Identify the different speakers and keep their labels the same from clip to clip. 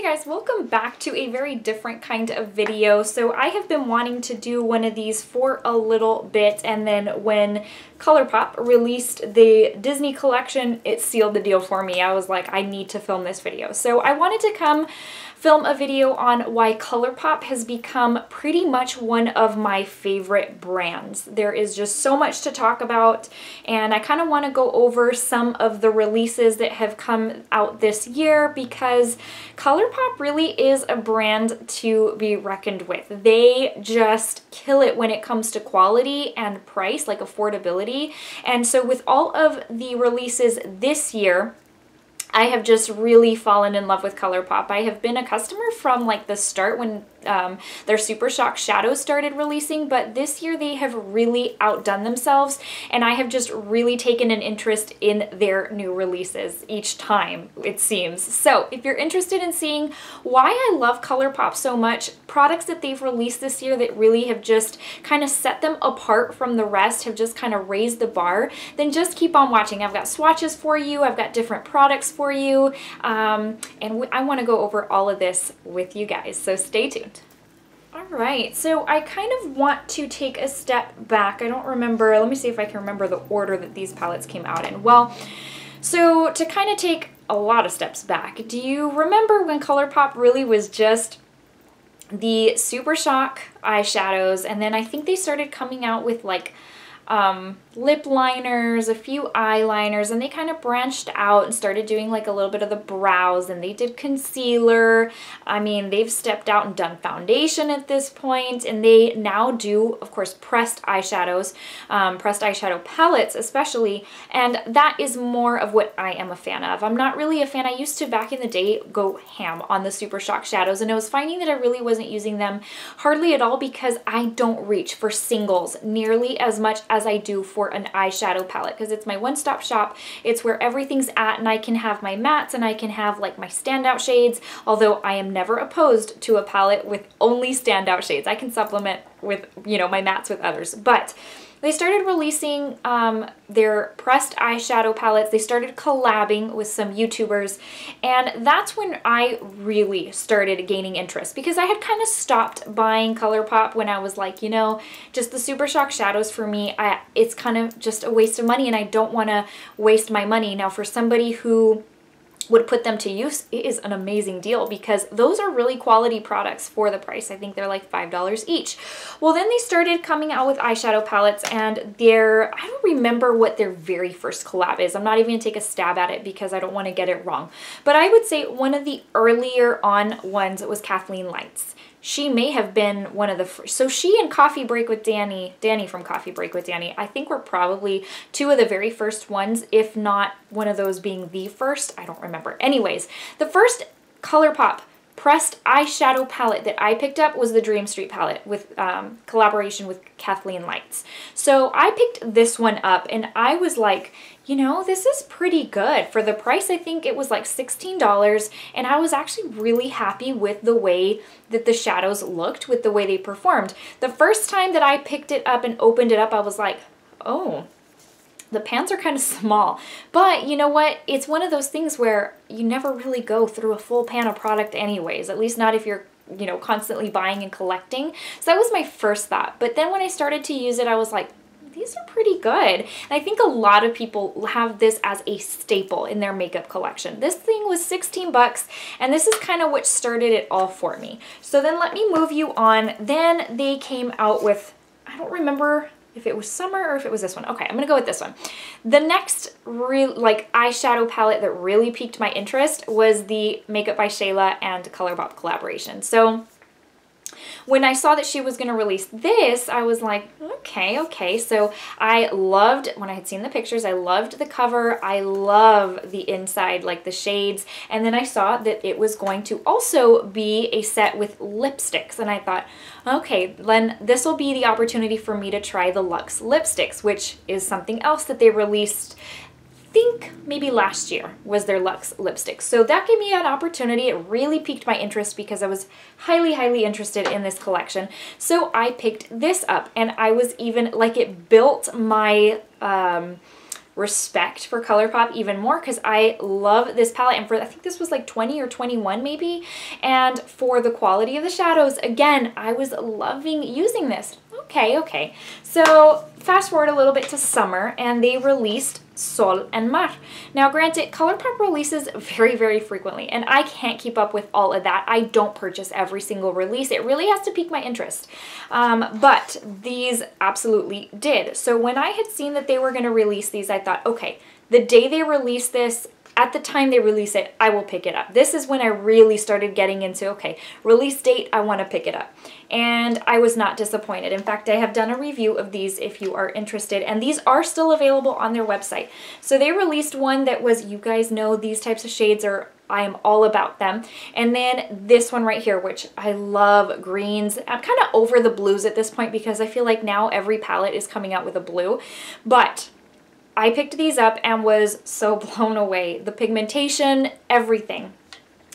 Speaker 1: guys, welcome back to a very different kind of video. So I have been wanting to do one of these for a little bit, and then when ColourPop released the Disney collection, it sealed the deal for me. I was like, I need to film this video. So I wanted to come film a video on why ColourPop has become pretty much one of my favorite brands. There is just so much to talk about, and I kind of want to go over some of the releases that have come out this year because ColourPop really is a brand to be reckoned with. They just kill it when it comes to quality and price, like affordability. And so with all of the releases this year, I have just really fallen in love with ColourPop. I have been a customer from like the start when their Super Shock shadows started releasing, but this year they have really outdone themselves, and I have just really taken an interest in their new releases each time, it seems. So if you're interested in seeing why I love ColourPop so much, products that they've released this year that really have just kind of set them apart from the rest, have just kind of raised the bar, then just keep on watching. I've got swatches for you, I've got different products for you, and I want to go over all of this with you guys, so stay tuned. Alright, so I kind of want to take a step back. I don't remember, let me see if I can remember the order that these palettes came out in. Well, so to kind of take a lot of steps back, do you remember when ColourPop really was just the Super Shock eyeshadows, and then I think they started coming out with like lip liners, a few eyeliners, and they kind of branched out and started doing like a little bit of the brows, and they did concealer. I mean, they've stepped out and done foundation at this point, and they now do, of course, pressed eyeshadows, pressed eyeshadow palettes especially, and that is more of what I am a fan of. I'm not really a fan. I used to, back in the day, go ham on the Super Shock shadows, and I was finding that I really wasn't using them hardly at all because I don't reach for singles nearly as much as I do for an eyeshadow palette, because it's my one-stop shop. It's where everything's at, and I can have my mattes and I can have like my standout shades, although I am never opposed to a palette with only standout shades. I can supplement with, you know, my mattes with others. But they started releasing their pressed eyeshadow palettes. They started collabing with some YouTubers, and that's when I really started gaining interest, because I had kind of stopped buying ColourPop when I was like, you know, just the Super Shock shadows for me, it's kind of just a waste of money, and I don't want to waste my money. Now, for somebody who would put them to use, it is an amazing deal because those are really quality products for the price. I think they're like $5 each. Well, then they started coming out with eyeshadow palettes, and I don't remember what their very first collab is. I'm not even gonna take a stab at it because I don't want to get it wrong. But I would say one of the earlier on ones was Kathleen Lights. She may have been one of the first. So she and Coffee Break with Danny from Coffee Break with Danny, I think were probably two of the very first ones, if not one of those being the first. I don't remember. Anyways, the first ColourPop pressed eyeshadow palette that I picked up was the Dream Street palette with collaboration with Kathleen Lights. So I picked this one up, and I was like, you know, this is pretty good. For the price, I think it was like $16, and I was actually really happy with the way that the shadows looked, with the way they performed. The first time that I picked it up and opened it up, I was like, oh, the pans are kind of small. But you know what? It's one of those things where you never really go through a full pan of product anyways, at least not if you're, you know, constantly buying and collecting. So that was my first thought. But then when I started to use it, I was like, these are pretty good. And I think a lot of people have this as a staple in their makeup collection. This thing was 16 bucks, and this is kind of what started it all for me. So then let me move you on. Then they came out with, I don't remember if it was summer or if it was this one. Okay, I'm gonna go with this one. The next real like eyeshadow palette that really piqued my interest was the Makeup by Shayla and ColourPop collaboration. So when I saw that she was going to release this, I was like, okay. So I loved, when I had seen the pictures, I loved the cover. I love the inside, like the shades. And then I saw that it was going to also be a set with lipsticks. And I thought, okay, then this will be the opportunity for me to try the Luxe lipsticks, which is something else that they released, I think maybe last year was their Luxe lipstick. So that gave me an opportunity. It really piqued my interest because I was highly interested in this collection. So I picked this up, and I was even like, it built my respect for ColourPop even more because I love this palette, and for I think this was like 20 or 21 maybe, and for the quality of the shadows, again, I was loving using this. Okay. So fast forward a little bit to summer, and they released Sol and Mar. Now granted, ColourPop releases very, very frequently, and I can't keep up with all of that. I don't purchase every single release. It really has to pique my interest. But these absolutely did. So when I had seen that they were going to release these, I thought, okay, the day they release this, at the time they release it, I will pick it up. This is when I really started getting into, okay, release date, I want to pick it up. And I was not disappointed. In fact, I have done a review of these if you are interested, and these are still available on their website. So they released one that was, you guys know these types of shades are, I am all about them. And then this one right here, which I love, greens. I'm kind of over the blues at this point because I feel like now every palette is coming out with a blue, but I picked these up and was so blown away. The pigmentation, everything.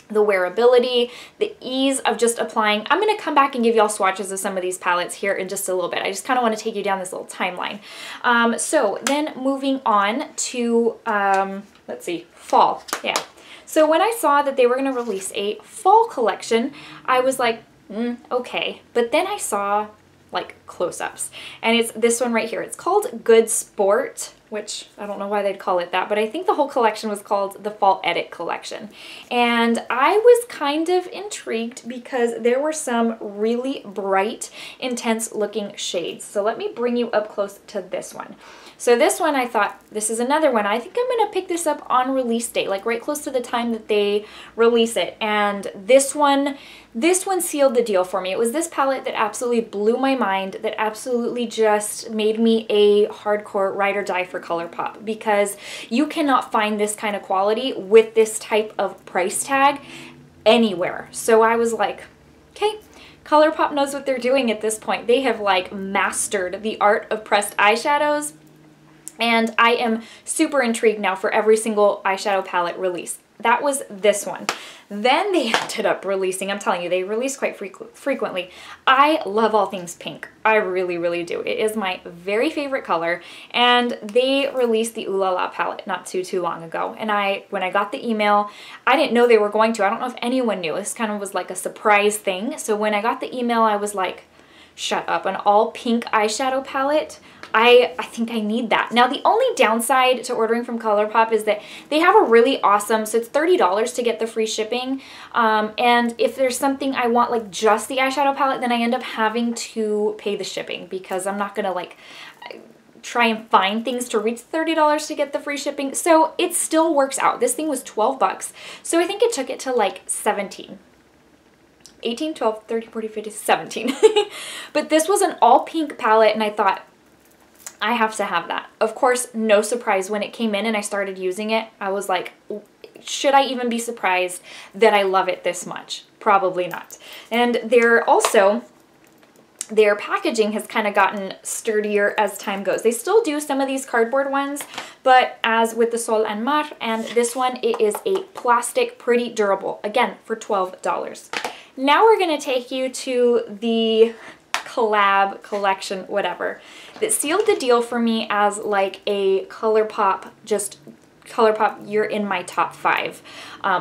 Speaker 1: The wearability, the ease of just applying. I'm going to come back and give y'all swatches of some of these palettes here in just a little bit. I just kind of want to take you down this little timeline. So then moving on to, let's see, fall. Yeah. So when I saw that they were going to release a fall collection, I was like, okay. But then I saw like close-ups, and it's this one right here. It's called Good Sport, which I don't know why they'd call it that, but I think the whole collection was called the Fall Edit Collection. And I was kind of intrigued because there were some really bright, intense looking shades. So let me bring you up close to this one. So this one, I thought, this is another one. I think I'm going to pick this up on release date, like right close to the time that they release it. And this one sealed the deal for me. It was this palette that absolutely blew my mind, that absolutely just made me a hardcore ride or die for ColourPop, because you cannot find this kind of quality with this type of price tag anywhere. So I was like, okay, ColourPop knows what they're doing at this point. They have like mastered the art of pressed eyeshadows. And I am super intrigued now for every single eyeshadow palette release. That was this one. Then they ended up releasing, I'm telling you, they release quite frequently. I love all things pink. I really, really do. It is my very favorite color. And they released the Ooh La La palette not too long ago. And when I got the email, I didn't know they were going to. I don't know if anyone knew. This kind of was like a surprise thing. So when I got the email, I was like, shut up, an all pink eyeshadow palette? I think I need that. Now, the only downside to ordering from ColourPop is that they have a really awesome, so it's $30 to get the free shipping. And if there's something I want, like just the eyeshadow palette, then I end up having to pay the shipping because I'm not going to like try and find things to reach $30 to get the free shipping. So it still works out. This thing was 12 bucks. So I think it took it to like 17. 18, 12, 13, 14, 15, 17. But this was an all pink palette, and I thought, I have to have that. Of course, no surprise when it came in and I started using it. I was like, should I even be surprised that I love it this much? Probably not. And they're also, their packaging has kind of gotten sturdier as time goes. They still do some of these cardboard ones, but as with the Sol and Mar and this one, it is a plastic, pretty durable. Again, for $12. Now we're going to take you to the collab collection, whatever, that sealed the deal for me as like a ColourPop, just ColourPop, you're in my top 5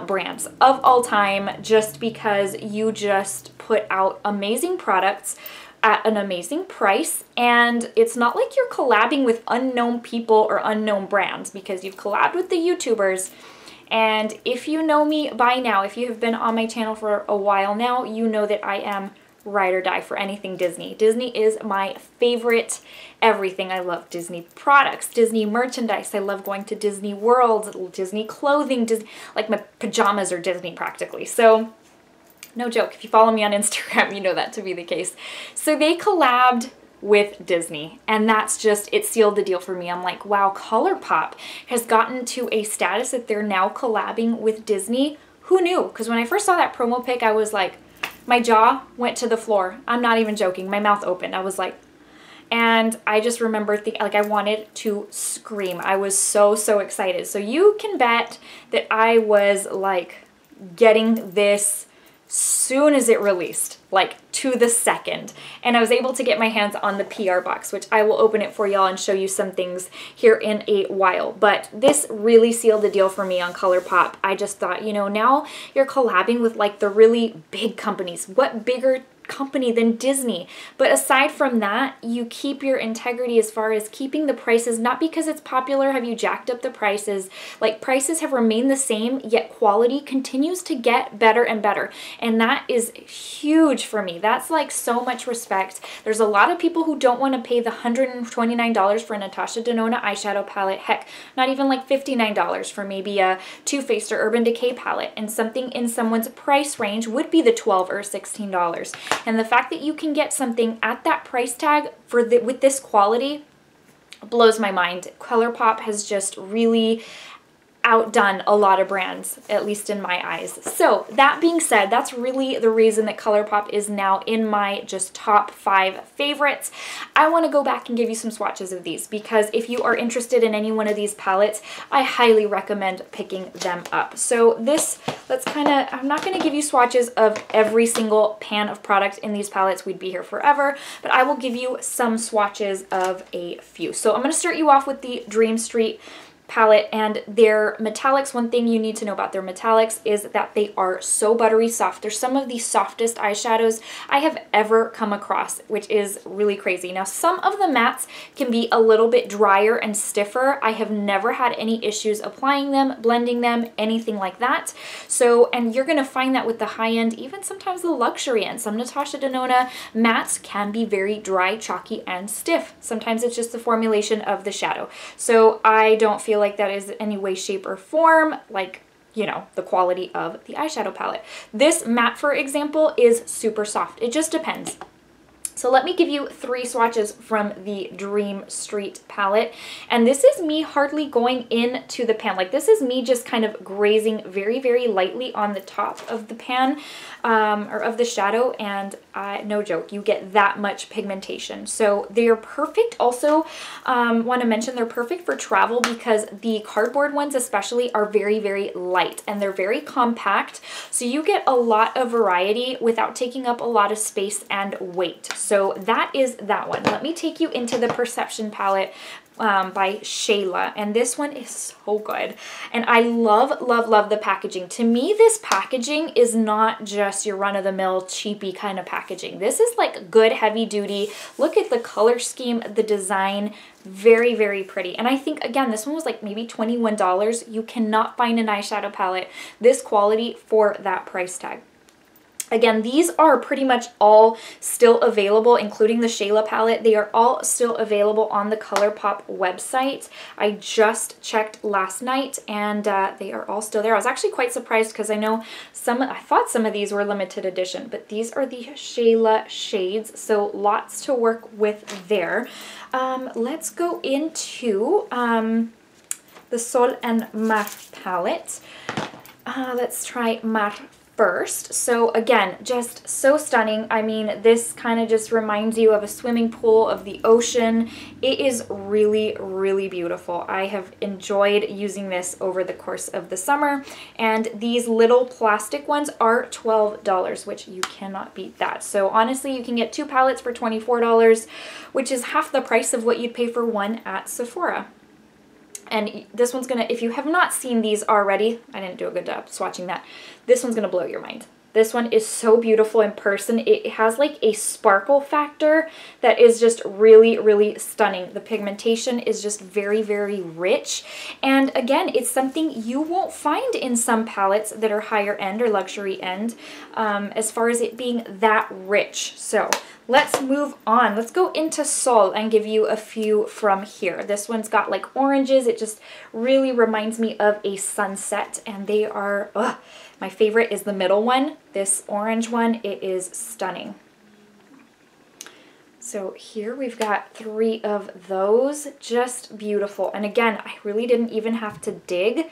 Speaker 1: brands of all time, just because you just put out amazing products at an amazing price. And it's not like you're collabing with unknown people or unknown brands, because you've collabed with the YouTubers. And if you know me by now, if you have been on my channel for a while now, you know that I am ride or die for anything Disney. Disney is my favorite everything. I love Disney products, Disney merchandise. I love going to Disney World, Disney clothing, Disney, like my pajamas are Disney practically. So no joke, if you follow me on Instagram, you know that to be the case. So they collabed with Disney, and that's just, it sealed the deal for me. I'm like, wow, ColourPop has gotten to a status that they're now collabing with Disney. Who knew? Because when I first saw that promo pic, I was like, my jaw went to the floor. I'm not even joking. My mouth opened. I was like, and I just remember like I wanted to scream. I was so excited. So you can bet that I was like getting this soon as it released, like to the second. And I was able to get my hands on the PR box, which I will open it for y'all and show you some things here in a while. But this really sealed the deal for me on ColourPop. I just thought, you know, now you're collabing with like the really big companies. What bigger company than Disney? But aside from that, you keep your integrity as far as keeping the prices. Not because it's popular have you jacked up the prices. Like, prices have remained the same, yet quality continues to get better and better, and that is huge for me. That's like so much respect. There's a lot of people who don't want to pay the $129 for a Natasha Denona eyeshadow palette. Heck, not even like $59 for maybe a Too Faced or Urban Decay palette, and something in someone's price range would be the $12 or $16. And the fact that you can get something at that price tag with this quality blows my mind. ColourPop has just really outdone a lot of brands, at least in my eyes. So that being said, that's really the reason that ColourPop is now in my just top 5 favorites. I want to go back and give you some swatches of these, because if you are interested in any one of these palettes, I highly recommend picking them up. So this, I'm not going to give you swatches of every single pan of product in these palettes. We'd be here forever, but I will give you some swatches of a few. So I'm going to start you off with the Dream Street palette and their metallics. One thing you need to know about their metallics is that they are so buttery soft. They're some of the softest eyeshadows I have ever come across, which is really crazy. Now, some of the mattes can be a little bit drier and stiffer. I have never had any issues applying them, blending them, anything like that. So, and you're gonna find that with the high end, even sometimes the luxury end. Some Natasha Denona mattes can be very dry, chalky, and stiff. Sometimes it's just the formulation of the shadow. So I don't feel like that is any way, shape, or form like, you know, the quality of the eyeshadow palette. This matte, for example, is super soft. It just depends. So let me give you 3 swatches from the Dream Street palette. And this is me hardly going into the pan. Like, this is me just kind of grazing very, very lightly on the top of the pan or of the shadow. And no joke, you get that much pigmentation. So they're perfect. Also, want to mention they're perfect for travel because the cardboard ones especially are very, very light and they're very compact. So you get a lot of variety without taking up a lot of space and weight. So that is that one. Let me take you into the Perception palette by Shayla, and this one is so good. And I love, love, love the packaging. To me, this packaging is not just your run-of-the-mill cheapy kind of packaging. This is like good heavy duty. Look at the color scheme, the design, very, very pretty. And I think, again, this one was like maybe $21. You cannot find an eyeshadow palette this quality for that price tag. Again, these are pretty much all still available, including the Shayla palette. They are all still available on the ColourPop website. I just checked last night and they are all still there. I was actually quite surprised because I know I thought some of these were limited edition, but these are the Shayla shades, so lots to work with there. Let's go into the Sol and Mar palette. Let's try Mar first. So again, just so stunning. I mean, this kind of just reminds you of a swimming pool, of the ocean. It is really, really beautiful. I have enjoyed using this over the course of the summer, and these little plastic ones are $12, which you cannot beat that. So honestly, you can get 2 palettes for $24, which is half the price of what you'd pay for one at Sephora. And this one's gonna, if you have not seen these already, I didn't do a good job swatching that, this one's gonna blow your mind. This one is so beautiful in person. It has like a sparkle factor that is just really, really stunning. The pigmentation is just very, very rich. And again, it's something you won't find in some palettes that are higher end or luxury end, as far as it being that rich. So let's move on. Let's go into Sol and give you a few from here. This one's got like oranges. It just really reminds me of a sunset, and they are, my favorite is the middle one, this orange one. It is stunning. So here we've got 3 of those, just beautiful. And again, I really didn't even have to dig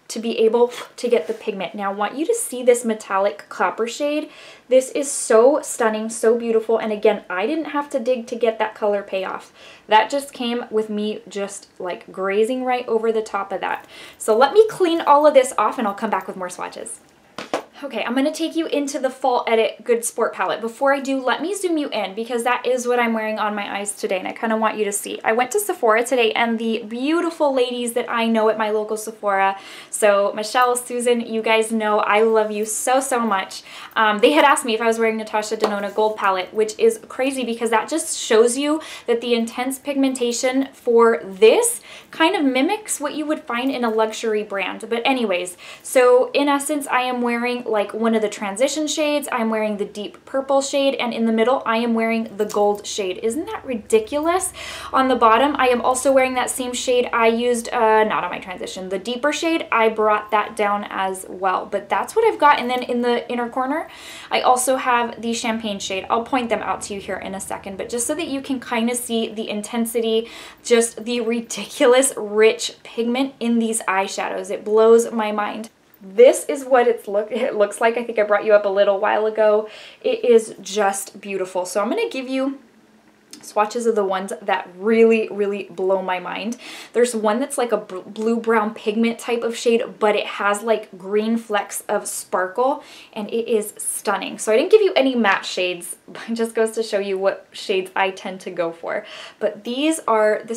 Speaker 1: to be able to get the pigment. Now I want you to see this metallic copper shade. This is so stunning, so beautiful. And again, I didn't have to dig to get that color payoff. That just came with me just like grazing right over the top of that. So let me clean all of this off and I'll come back with more swatches. Okay, I'm going to take you into the Fall Edit Good Sport palette. Before I do, let me zoom you in because that is what I'm wearing on my eyes today and I kind of want you to see. I went to Sephora today and the beautiful ladies that I know at my local Sephora, so Michelle, Susan, you guys know I love you so, so much. They had asked me if I was wearing Natasha Denona Gold palette, which is crazy because that just shows you that the intense pigmentation for this kind of mimics what you would find in a luxury brand. But anyways, so in essence, I am wearing like one of the transition shades, I'm wearing the deep purple shade, and in the middle I am wearing the gold shade. Isn't that ridiculous? On the bottom I am also wearing that same shade I used, not on my transition, the deeper shade, I brought that down as well, but that's what I've got. And then in the inner corner I also have the champagne shade. I'll point them out to you here in a second, but just so that you can kind of see the intensity, just the ridiculous rich pigment in these eyeshadows. It blows my mind. This is what it looks like. I think I brought you up a little while ago. It is just beautiful. So I'm going to give you swatches of the ones that really, really blow my mind. There's one that's like a blue-brown pigment type of shade, but it has like green flecks of sparkle, and it is stunning. So I didn't give you any matte shades. It just goes to show you what shades I tend to go for. But this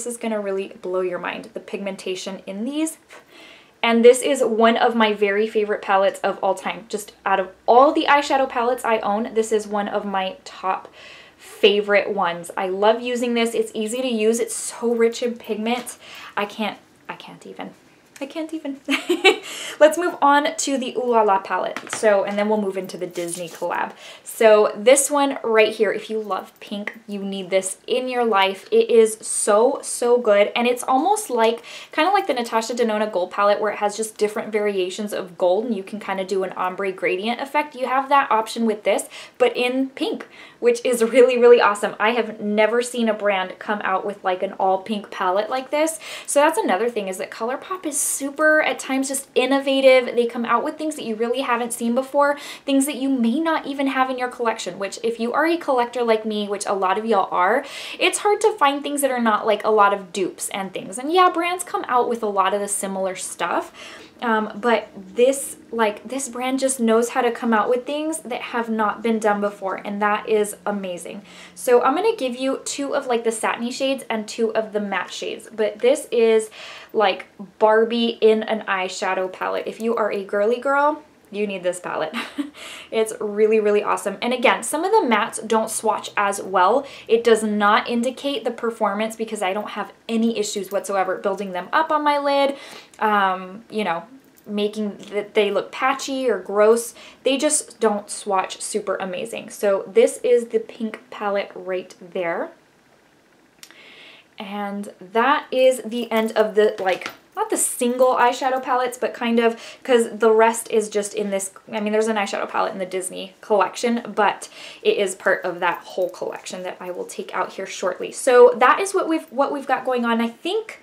Speaker 1: is going to really blow your mind, the pigmentation in these. And this is one of my very favorite palettes of all time. Just out of all the eyeshadow palettes I own, this is one of my top favorite ones. I love using this. It's easy to use. It's so rich in pigment. I can't even. Let's move on to the Ooh La La palette. So, and then we'll move into the Disney collab. So this one right here, if you love pink, you need this in your life. It is so, so good. And it's almost like, kind of like the Natasha Denona Gold palette where it has just different variations of gold and you can kind of do an ombre gradient effect. You have that option with this, but in pink, which is really, really awesome. I have never seen a brand come out with like an all pink palette like this. So that's another thing, is that ColourPop is super, at times, just innovative. They come out with things that you really haven't seen before, things that you may not even have in your collection, which if you are a collector like me, which a lot of y'all are, it's hard to find things that are not like a lot of dupes and things. And yeah, brands come out with a lot of the similar stuff. But this brand just knows how to come out with things that have not been done before, and that is amazing. So I'm going to give you two of like the satiny shades and two of the matte shades, but this is like Barbie in an eyeshadow palette. If you are a girly girl, you need this palette. It's really, really awesome. And again, some of the mattes don't swatch as well. It does not indicate the performance because I don't have any issues whatsoever building them up on my lid, you know, making that they look patchy or gross. They just don't swatch super amazing. So this is the pink palette right there. And that is the end of the, like, not the single eyeshadow palettes, but kind of, because the rest is just in this, I mean, there's an eyeshadow palette in the Disney collection, but it is part of that whole collection that I will take out here shortly. So that is what we've got going on. I think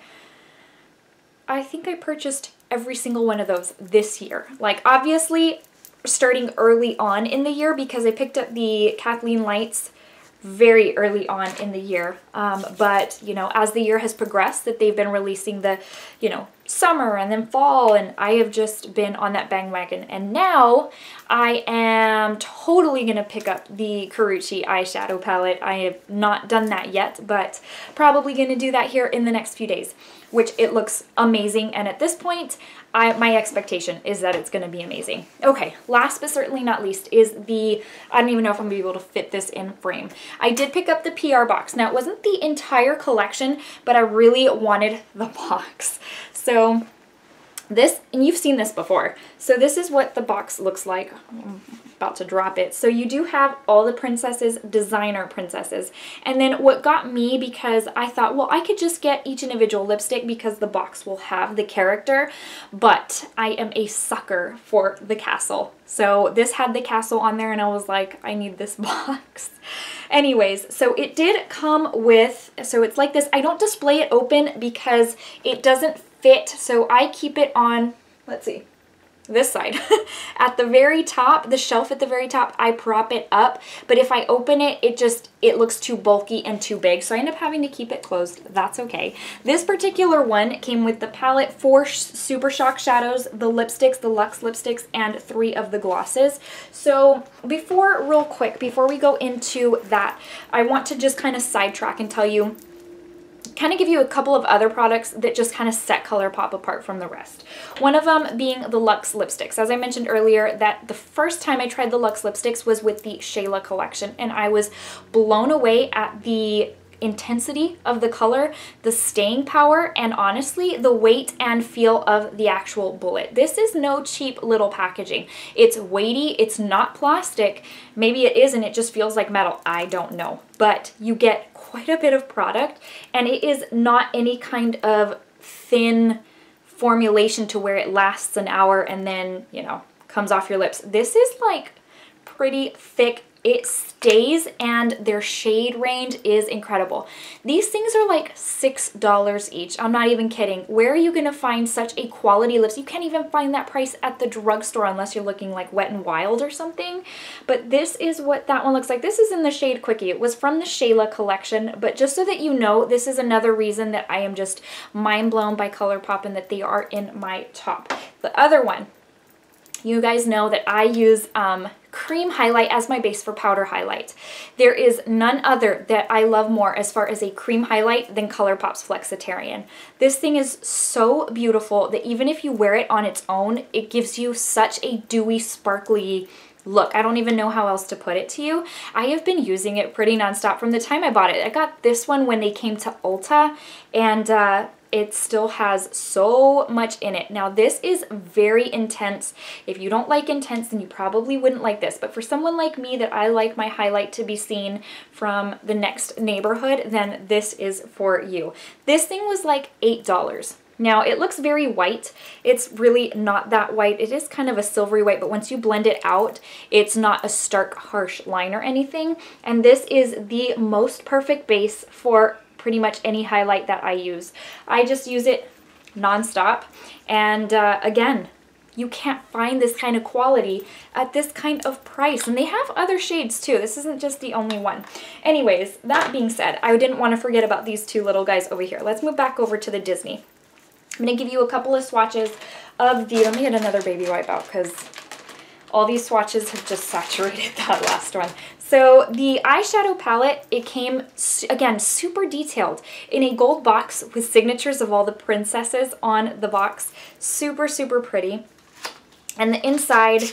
Speaker 1: I purchased every single one of those this year. Like, obviously, starting early on in the year, because I picked up the Kathleen lights very early on in the year, but you know, as the year has progressed, that they've been releasing the, you know, summer and then fall, and I have just been on that bandwagon. And now I am totally gonna pick up the Karuchi eyeshadow palette. I have not done that yet, but probably gonna do that here in the next few days, which it looks amazing. And at this point, my expectation is that it's going to be amazing. Okay, last but certainly not least is the, I don't even know if I'm going to be able to fit this in frame. I did pick up the PR box. Now, it wasn't the entire collection, but I really wanted the box. So this, and you've seen this before. So this is what the box looks like. I'm about to drop it. So you do have all the princesses, designer princesses. And then what got me, because I thought, well, I could just get each individual lipstick because the box will have the character, but I am a sucker for the castle. So this had the castle on there and I was like, I need this box. Anyways, so it did come with, so it's like this. I don't display it open because it doesn't fit, so I keep it on, let's see, this side. At the very top, the shelf at the very top, I prop it up, but if I open it, it looks too bulky and too big, so I end up having to keep it closed. That's okay. This particular one came with the palette, 4 Super Shock shadows, the lipsticks, the Luxe lipsticks, and 3 of the glosses. So real quick, before we go into that, I want to just kind of sidetrack and tell you, kind of give you a couple of other products that just kind of set ColourPop apart from the rest. One of them being the Luxe lipsticks. As I mentioned earlier, that the first time I tried the Luxe lipsticks was with the Shayla collection, and I was blown away at the intensity of the color, the staying power, and honestly, the weight and feel of the actual bullet. This is no cheap little packaging. It's weighty, it's not plastic. Maybe it is and it just feels like metal. I don't know. But you get quite a bit of product, and it is not any kind of thin formulation to where it lasts an hour and then, you know, comes off your lips. This is like pretty thick. It stays, and their shade range is incredible. These things are like $6 each. I'm not even kidding. Where are you going to find such a quality lips? You can't even find that price at the drugstore unless you're looking like Wet n Wild or something. But this is what that one looks like. This is in the shade Quickie. It was from the Shayla collection, but just so that you know, this is another reason that I am just mind blown by ColourPop and that they are in my top. The other one, you guys know that I use cream highlight as my base for powder highlight. There is none other that I love more as far as a cream highlight than ColourPop's Flexitarian. This thing is so beautiful that even if you wear it on its own, it gives you such a dewy, sparkly look. I don't even know how else to put it to you. I have been using it pretty nonstop from the time I bought it. I got this one when they came to Ulta, and it still has so much in it. Now this is very intense. If you don't like intense, then you probably wouldn't like this. But for someone like me that I like my highlight to be seen from the next neighborhood, then this is for you. This thing was like $8. Now it looks very white. It's really not that white. It is kind of a silvery white, but once you blend it out, it's not a stark, harsh line or anything. And this is the most perfect base for pretty much any highlight that I use. I just use it nonstop, and again, you can't find this kind of quality at this kind of price, and they have other shades too. This isn't just the only one. Anyways, that being said, I didn't want to forget about these two little guys over here. Let's move back over to the Disney. I'm going to give you a couple of swatches of the, let me get another baby wipe out because all these swatches have just saturated that last one. So the eyeshadow palette, it came, again, super detailed in a gold box with signatures of all the princesses on the box. Super, super pretty. And the inside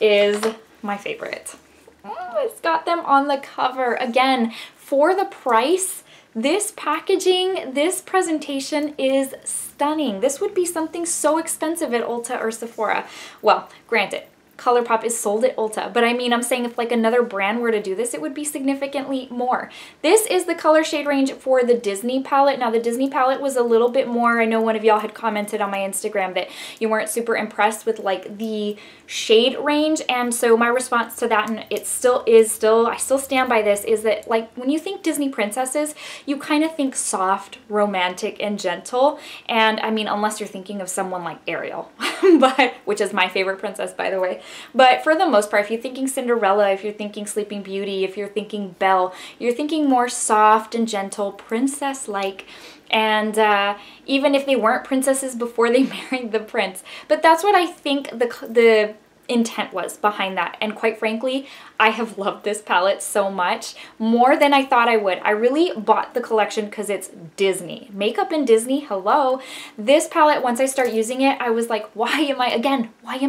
Speaker 1: is my favorite. Oh, it's got them on the cover. Again, for the price, this packaging, this presentation is stunning. This would be something so expensive at Ulta or Sephora. Well, granted, ColourPop is sold at Ulta, but I mean, I'm saying if like another brand were to do this, it would be significantly more. This is the color shade range for the Disney palette. Now the Disney palette was a little bit more, I know one of y'all had commented on my Instagram that you weren't super impressed with like the shade range, and so my response to that, and it still is, I still stand by this, is that like when you think Disney princesses, you kind of think soft, romantic, and gentle, and I mean, unless you're thinking of someone like Ariel, but which is my favorite princess, by the way. But for the most part, if you're thinking Cinderella, if you're thinking Sleeping Beauty, if you're thinking Belle, you're thinking more soft and gentle, princess-like. And even if they weren't princesses before they married the prince. But that's what I think the intent was behind that. And quite frankly, I have loved this palette so much, more than I thought I would. I really bought the collection because it's Disney. Makeup in Disney, hello. This palette, once I start using it, I was like, why am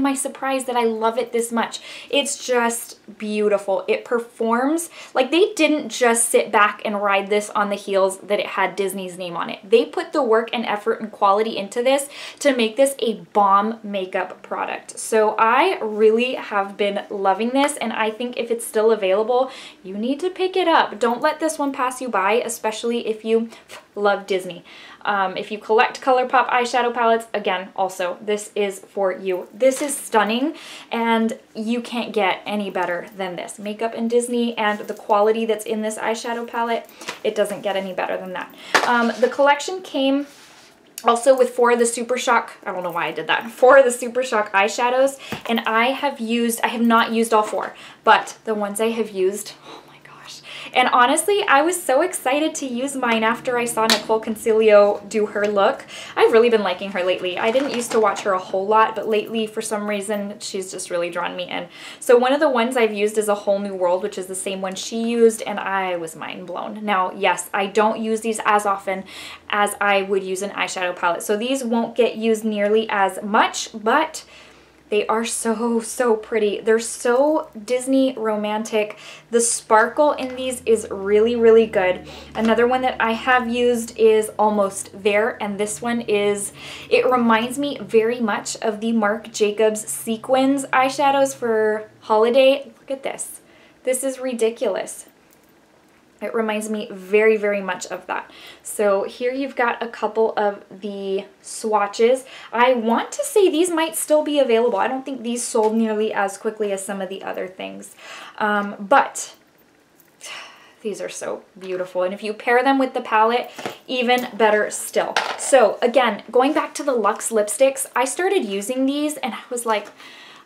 Speaker 1: I surprised that I love it this much? It's just beautiful. It performs, like they didn't just sit back and ride this on the heels that it had Disney's name on it. They put the work and effort and quality into this to make this a bomb makeup product. So I really have been loving this, and I think if it's still available, you need to pick it up. Don't let this one pass you by, especially if you love Disney. If you collect ColourPop eyeshadow palettes, again, also, this is for you. This is stunning, and you can't get any better than this. Makeup in Disney and the quality that's in this eyeshadow palette, it doesn't get any better than that. The collection came Also with 4 of the Super Shock, I don't know why I did that, 4 of the Super Shock eyeshadows, and I have not used all 4, but the ones I have used, oh my gosh. And honestly, I was so excited to use mine after I saw Nicole Concilio do her look. I've really been liking her lately. I didn't used to watch her a whole lot, but lately for some reason, she's just really drawn me in. So one of the ones I've used is A Whole New World, which is the same one she used, and I was mind blown. Now, yes, I don't use these as often as I would use an eyeshadow palette. So these won't get used nearly as much, but they are so, so pretty. They're so Disney romantic. The sparkle in these is really, really good. Another one that I have used is Almost There, and this one is, it reminds me very much of the Marc Jacobs Sequins eyeshadows for holiday. Look at this. This is ridiculous. It reminds me very, very much of that. So here you've got a couple of the swatches. I want to say these might still be available. I don't think these sold nearly as quickly as some of the other things. But these are so beautiful. And if you pair them with the palette, even better still. So again, going back to the Luxe lipsticks, I started using these and I was like,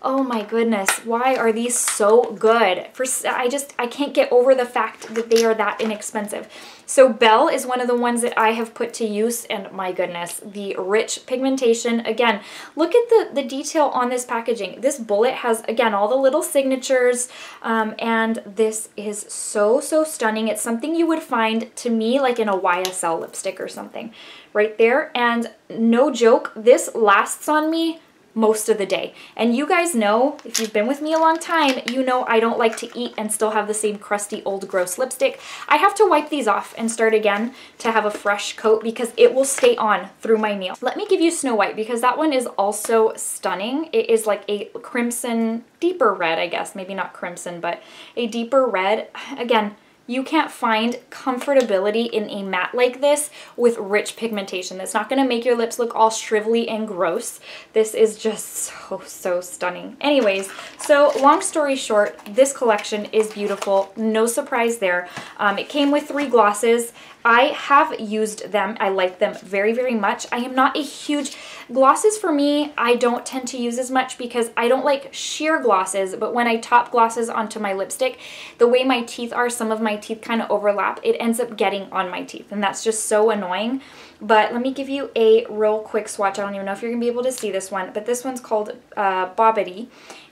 Speaker 1: oh my goodness, why are these so good? I can't get over the fact that they are that inexpensive. So Belle is one of the ones that I have put to use, and my goodness, the rich pigmentation. Again, look at the detail on this packaging. This bullet has, again, all the little signatures, and this is so, so stunning. It's something you would find, to me, like in a YSL lipstick or something right there. And no joke, this lasts on me most of the day. And you guys know, if you've been with me a long time, you know I don't like to eat and still have the same crusty old gross lipstick. I have to wipe these off and start again to have a fresh coat because it will stay on through my meal. Let me give you Snow White because that one is also stunning. It is like a crimson, deeper red, I guess. Maybe not crimson, but a deeper red. Again, you can't find comfortability in a matte like this with rich pigmentation. That's not going to make your lips look all shrivelly and gross. This is just so, so stunning. Anyways, so long story short, this collection is beautiful. No surprise there. It came with 3 glosses. I have used them. I like them very, very much. I am not a huge... Glosses for me, I don't tend to use as much because I don't like sheer glosses, but when I top glosses onto my lipstick, the way my teeth are, some of my teeth kind of overlap, it ends up getting on my teeth, and that's just so annoying. But let me give you a real quick swatch. I don't even know if you're going to be able to see this one, but this one's called Bobbity.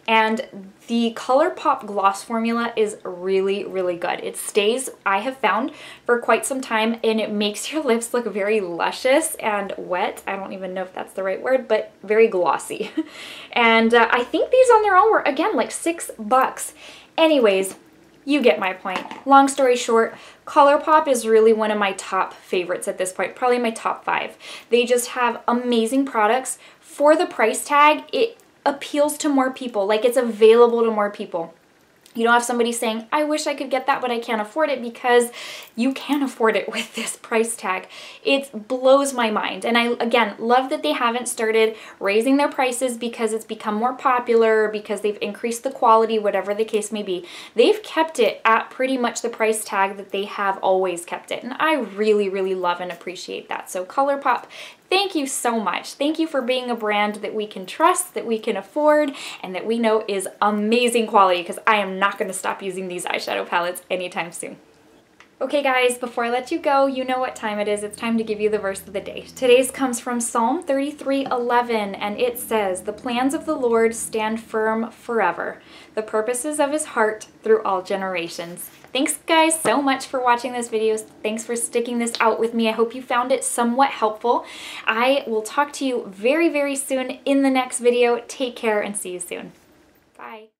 Speaker 1: And the ColourPop gloss formula is really, really good. It stays, I have found, for quite some time, and it makes your lips look very luscious and wet. I don't even know if that's the right word, but very glossy. And I think these on their own were, again, like $6. Anyways, you get my point. Long story short, ColourPop is really one of my top favorites at this point, probably my top 5. They just have amazing products. For the price tag, it appeals to more people, like it's available to more people. You don't have somebody saying, I wish I could get that, but I can't afford it, because you can afford it with this price tag. It blows my mind. And I, again, love that they haven't started raising their prices because it's become more popular, because they've increased the quality, whatever the case may be. They've kept it at pretty much the price tag that they have always kept it. And I really, really love and appreciate that. So ColourPop, thank you so much. Thank you for being a brand that we can trust, that we can afford, and that we know is amazing quality, because I am not going to stop using these eyeshadow palettes anytime soon. Okay guys, before I let you go, you know what time it is. It's time to give you the verse of the day. Today's comes from Psalm 33:11, and it says, "The plans of the Lord stand firm forever, the purposes of his heart through all generations." Thanks guys so much for watching this video. Thanks for sticking this out with me. I hope you found it somewhat helpful. I will talk to you very, very soon in the next video. Take care and see you soon. Bye.